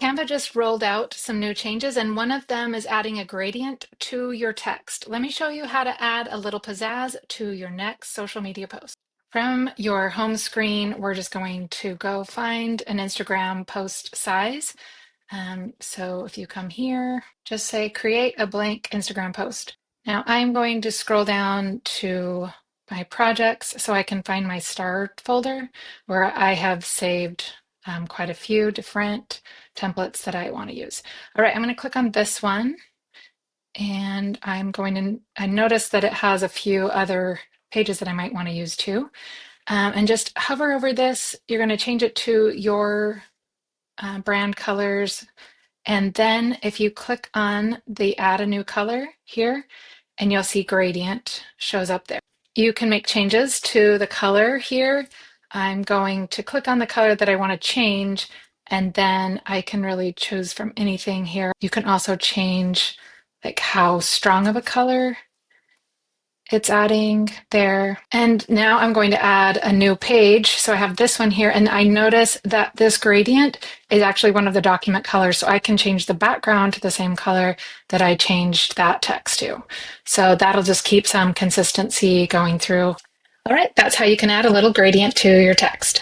Canva just rolled out some new changes, and one of them is adding a gradient to your text. Let me show you how to add a little pizzazz to your next social media post. From your home screen, we're just going to go find an Instagram post size. So if you come here, just say create a blank Instagram post. Now I'm going to scroll down to my projects so I can find my start folder where I have saved quite a few different templates that I want to use. All right, I'm going to click on this one and I notice that it has a few other pages that I might want to use too. And just hover over this. You're going to change it to your brand colors. And then if you click on the add a new color here, and you'll see gradient shows up there. You can make changes to the color here. I'm going to click on the color that I want to change, and then I can really choose from anything here. You can also change like how strong of a color it's adding there. And now I'm going to add a new page. So I have this one here, and I notice that this gradient is actually one of the document colors. So I can change the background to the same color that I changed that text to. So that'll just keep some consistency going through. All right, that's how you can add a little gradient to your text.